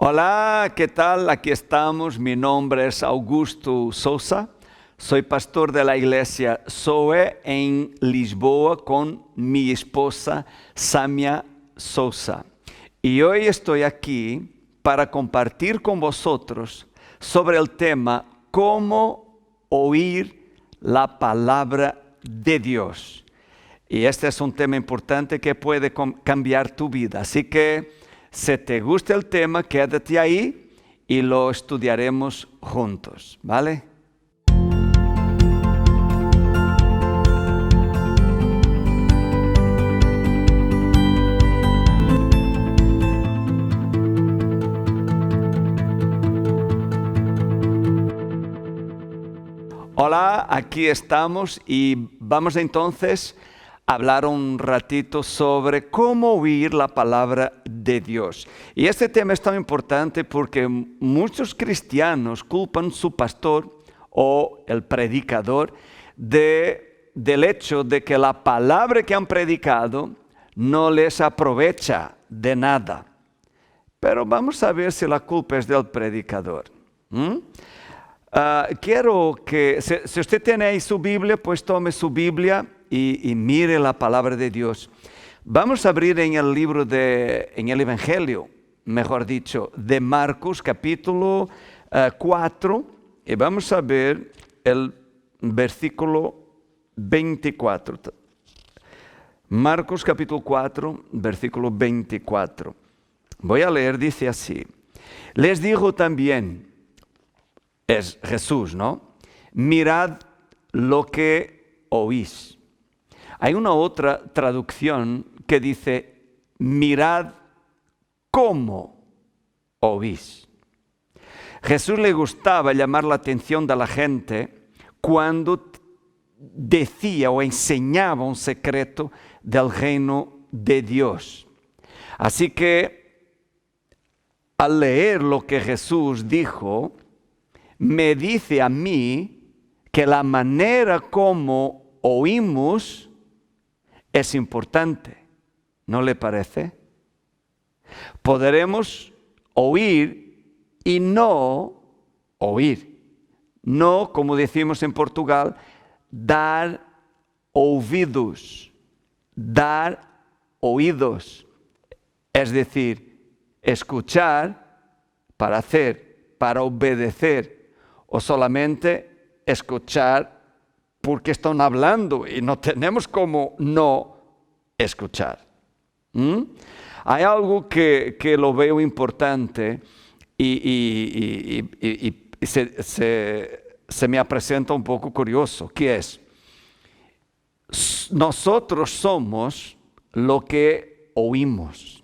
Hola, ¿qué tal? Aquí estamos. Mi nombre es Augusto Sousa. Soy pastor de la iglesia Zoe en Lisboa con mi esposa Samia Sousa. Y hoy estoy aquí para compartir con vosotros sobre el tema cómo oír la palabra de Dios. Y este es un tema importante que puede cambiar tu vida. Así que si te gusta el tema, quédate ahí y lo estudiaremos juntos, ¿vale? Hola, aquí estamos y vamos entonces a hablar un ratito sobre cómo oír la palabra de Dios. Y este tema es tan importante porque muchos cristianos culpan su pastor o el predicador del hecho de que la palabra que han predicado no les aprovecha de nada. Pero vamos a ver si la culpa es del predicador. Quiero que, si usted tiene ahí su Biblia, pues tome su Biblia y mire la palabra de Dios. Vamos a abrir en el libro en el Evangelio, mejor dicho, de Marcos, capítulo 4, y vamos a ver el versículo 24. Marcos, capítulo 4, versículo 24. Voy a leer, dice así. Les dijo también, es Jesús, ¿no? Mirad lo que oís. Hay una otra traducción que dice, mirad cómo oís. Jesús le gustaba llamar la atención de la gente cuando decía o enseñaba un secreto del reino de Dios. Así que al leer lo que Jesús dijo, me dice a mí que la manera como oímos es importante, ¿no le parece? Podremos oír y no oír. No, como decimos en Portugal, dar ouvidos, dar oídos. Es decir, escuchar para hacer, para obedecer, o solamente escuchar porque están hablando y no tenemos como no escuchar. Hay algo que lo veo importante y se me presenta un poco curioso, que es, nosotros somos lo que oímos.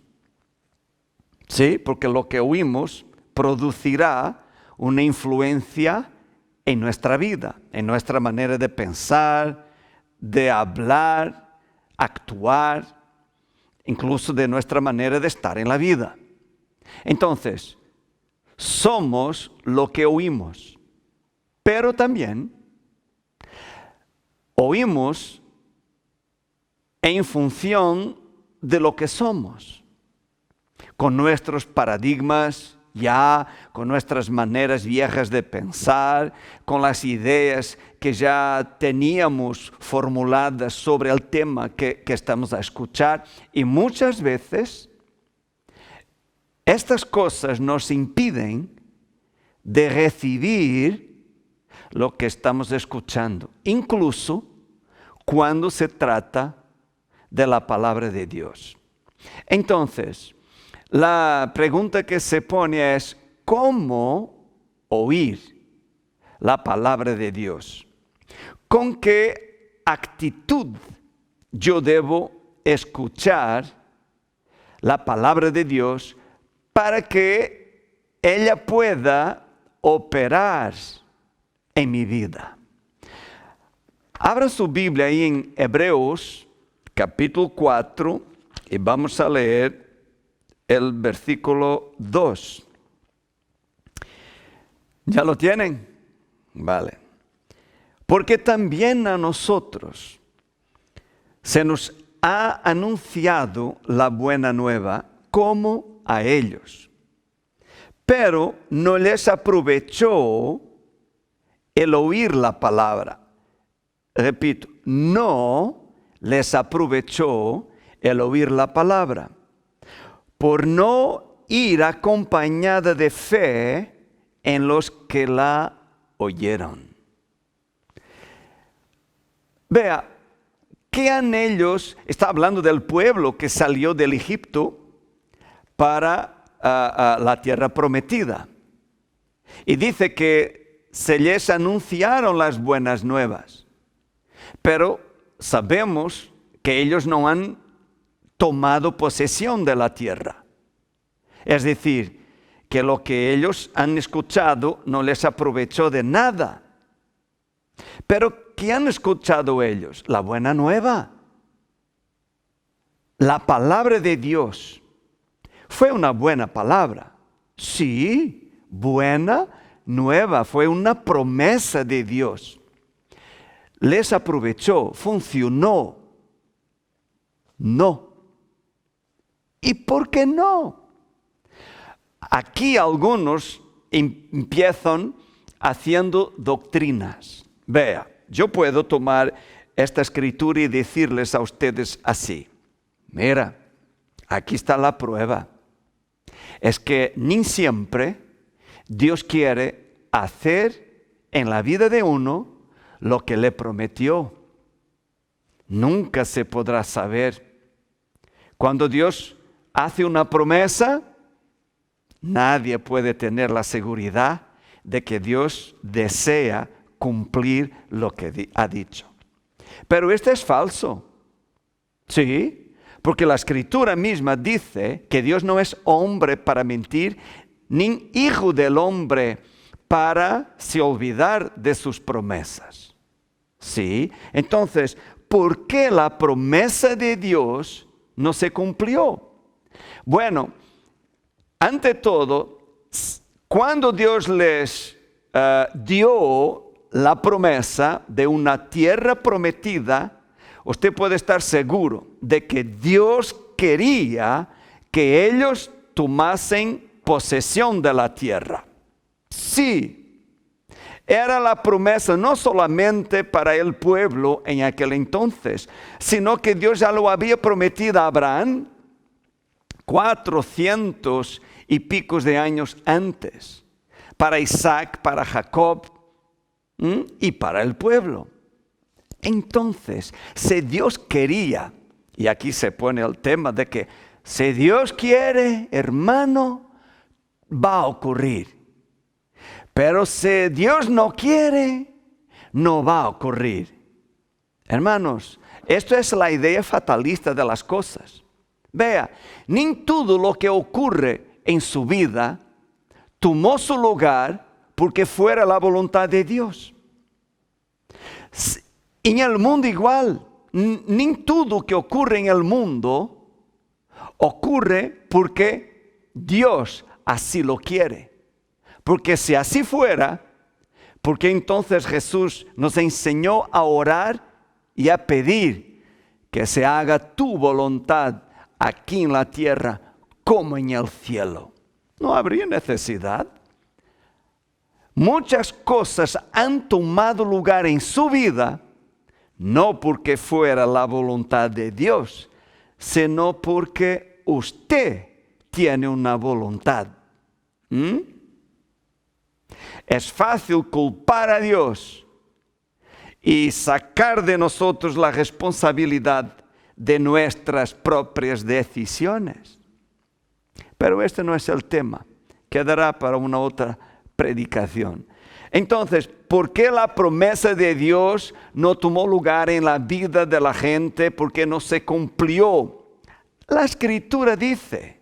¿Sí? Porque lo que oímos producirá una influencia en nuestra vida, en nuestra manera de pensar, de hablar, actuar, incluso de nuestra manera de estar en la vida. Entonces, somos lo que oímos, pero también oímos en función de lo que somos, con nuestros paradigmas, ya con nuestras maneras viejas de pensar, con las ideas que ya teníamos formuladas sobre el tema que estamos a escuchar. Y muchas veces estas cosas nos impiden de recibir lo que estamos escuchando, incluso cuando se trata de la palabra de Dios. Entonces, la pregunta que se pone es, ¿cómo oír la palabra de Dios? ¿Con qué actitud yo debo escuchar la palabra de Dios para que ella pueda operar en mi vida? Abra su Biblia ahí en Hebreos, capítulo 4, y vamos a leer el versículo 2. ¿Ya lo tienen? Vale. Porque también a nosotros se nos ha anunciado la buena nueva como a ellos. pero no les aprovechó el oír la palabra. Repito, no les aprovechó el oír la palabra, por no ir acompañada de fe en los que la oyeron. Vea, ¿qué han ellos? Está hablando del pueblo que salió del Egipto para la tierra prometida. Y dice que se les anunciaron las buenas nuevas. Pero sabemos que ellos no han tomado posesión de la tierra. Es decir, que lo que ellos han escuchado no les aprovechó de nada. Pero ¿qué han escuchado ellos? La buena nueva. La palabra de Dios. Fue una buena palabra. Sí, buena nueva. Fue una promesa de Dios. Les aprovechó, funcionó. No. ¿Y por qué no? Aquí algunos empiezan haciendo doctrinas. Vea, yo puedo tomar esta escritura y decirles a ustedes así. Mira, aquí está la prueba. Es que ni siempre Dios quiere hacer en la vida de uno lo que le prometió. Nunca se podrá saber. Cuando Dios hace una promesa, nadie puede tener la seguridad de que Dios desea cumplir lo que ha dicho. Pero esto es falso. Sí, porque la Escritura misma dice que Dios no es hombre para mentir, ni hijo del hombre para se olvidar de sus promesas. Sí, entonces, ¿por qué la promesa de Dios no se cumplió? Bueno, ante todo, cuando Dios les dio la promesa de una tierra prometida, usted puede estar seguro de que Dios quería que ellos tomasen posesión de la tierra. Sí, era la promesa no solamente para el pueblo en aquel entonces, sino que Dios ya lo había prometido a Abraham 400 y pico de años antes, para Isaac, para Jacob y para el pueblo. Entonces, si Dios quería, y aquí se pone el tema de que si Dios quiere, hermano, va a ocurrir. Pero si Dios no quiere, no va a ocurrir. Hermanos, esto es la idea fatalista de las cosas. Vea, ni todo lo que ocurre en su vida tomó su lugar porque fuera la voluntad de Dios. En el mundo igual, ni todo que ocurre en el mundo ocurre porque Dios así lo quiere. Porque si así fuera, porque entonces Jesús nos enseñó a orar y a pedir que se haga tu voluntad aquí en la tierra como en el cielo. No habría necesidad. Muchas cosas han tomado lugar en su vida, no porque fuera la voluntad de Dios, sino porque usted tiene una voluntad. Es fácil culpar a Dios y sacar de nosotros la responsabilidad de nuestras propias decisiones. Pero este no es el tema. Quedará para una otra predicación. Entonces, ¿por qué la promesa de Dios no tomó lugar en la vida de la gente? ¿Por qué no se cumplió? La Escritura dice,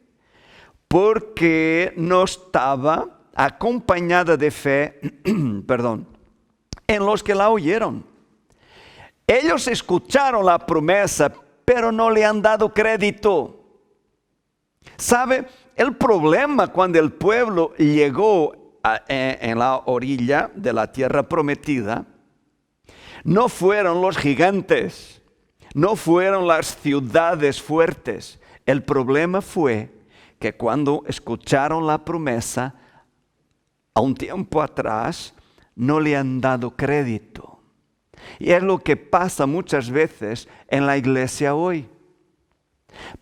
porque no estaba acompañada de fe, en los que la oyeron. Ellos escucharon la promesa, pero no le han dado crédito. ¿Sabe? El problema cuando el pueblo llegó en la orilla de la tierra prometida, no fueron los gigantes, no fueron las ciudades fuertes. El problema fue que cuando escucharon la promesa, a un tiempo atrás no le han dado crédito. Y es lo que pasa muchas veces en la iglesia hoy.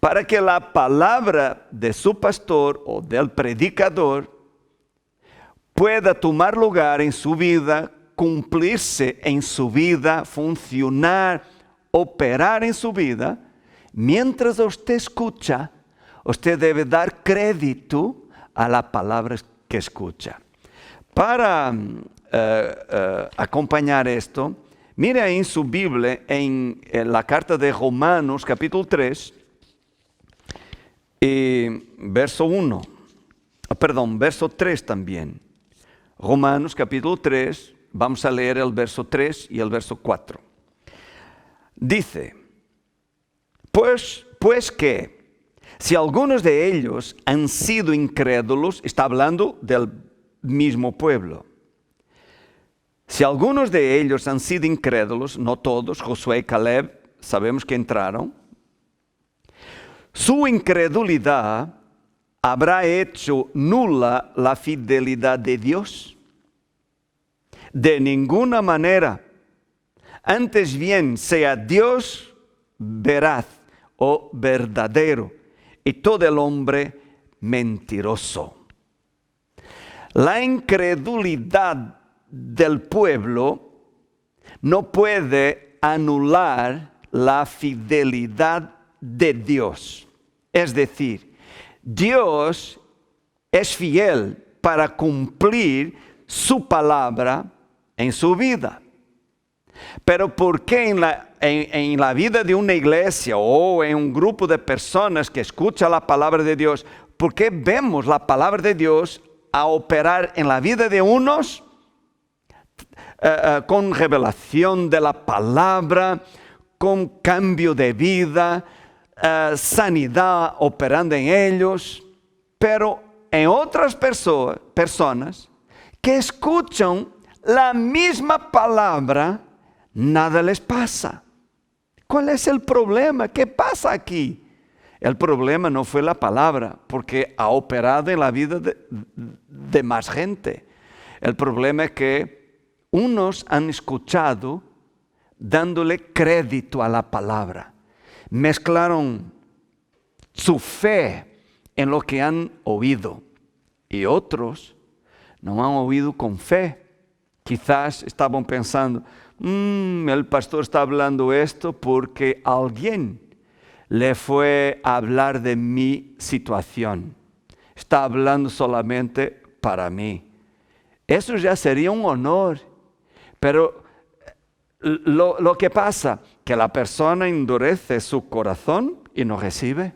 Para que la palabra de su pastor o del predicador pueda tomar lugar en su vida, cumplirse en su vida, funcionar, operar en su vida, mientras usted escucha, usted debe dar crédito a la palabra que escucha. Para acompañar esto, mire ahí en su Biblia, en la carta de Romanos, capítulo 3, verso 1, verso 3 también. Romanos capítulo 3, vamos a leer el verso 3 y el verso 4. Dice, pues que si algunos de ellos han sido incrédulos, está hablando del mismo pueblo. Si algunos de ellos han sido incrédulos, no todos, Josué y Caleb, sabemos que entraron, su incredulidad habrá hecho nula la fidelidad de Dios. De ninguna manera. Antes bien, sea Dios veraz o verdadero y todo el hombre mentiroso. La incredulidad del pueblo no puede anular la fidelidad de Dios. Es decir, Dios es fiel para cumplir su palabra en su vida. Pero ¿por qué en la vida de una iglesia o en un grupo de personas que escucha la palabra de Dios, por qué vemos la palabra de Dios a operar en la vida de unos con revelación de la palabra, con cambio de vida, sanidad operando en ellos, pero en otras personas que escuchan la misma palabra, nada les pasa? ¿Cuál es el problema? ¿Qué pasa aquí? El problema no fue la palabra, porque ha operado en la vida de más gente. El problema es que unos han escuchado dándole crédito a la palabra. Mezclaron su fe en lo que han oído. Y otros no han oído con fe. Quizás estaban pensando, el pastor está hablando esto porque alguien le fue a hablar de mi situación. Está hablando solamente para mí. Eso ya sería un honor. Pero lo que pasa, que la persona endurece su corazón y no recibe.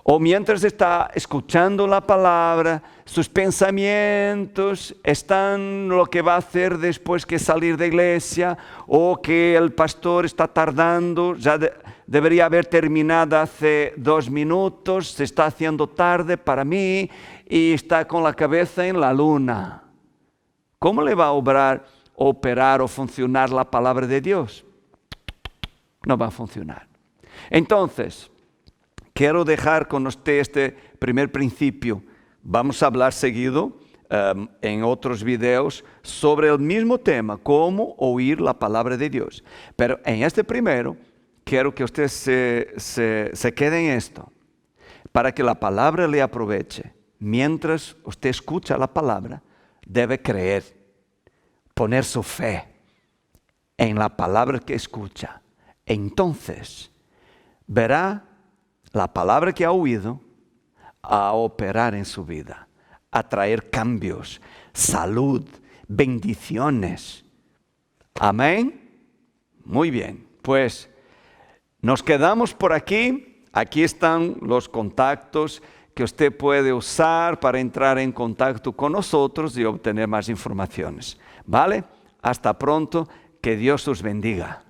O mientras está escuchando la palabra, sus pensamientos están lo que va a hacer después que salir de iglesia, o que el pastor está tardando, ya debería haber terminado hace 2 minutos, se está haciendo tarde para mí y está con la cabeza en la luna. ¿Cómo le va a operar o funcionar la palabra de Dios? No va a funcionar. Entonces, quiero dejar con usted este primer principio. Vamos a hablar seguido en otros videos sobre el mismo tema, cómo oír la palabra de Dios. Pero en este primero, quiero que usted se quede en esto, para que la palabra le aproveche. Mientras usted escucha la palabra, debe creer, poner su fe en la palabra que escucha. Entonces, verá la palabra que ha oído a operar en su vida, a traer cambios, salud, bendiciones. Amén. Muy bien, pues nos quedamos por aquí. Aquí están los contactos que usted puede usar para entrar en contacto con nosotros y obtener más informaciones. ¿Vale? Hasta pronto. Que Dios os bendiga.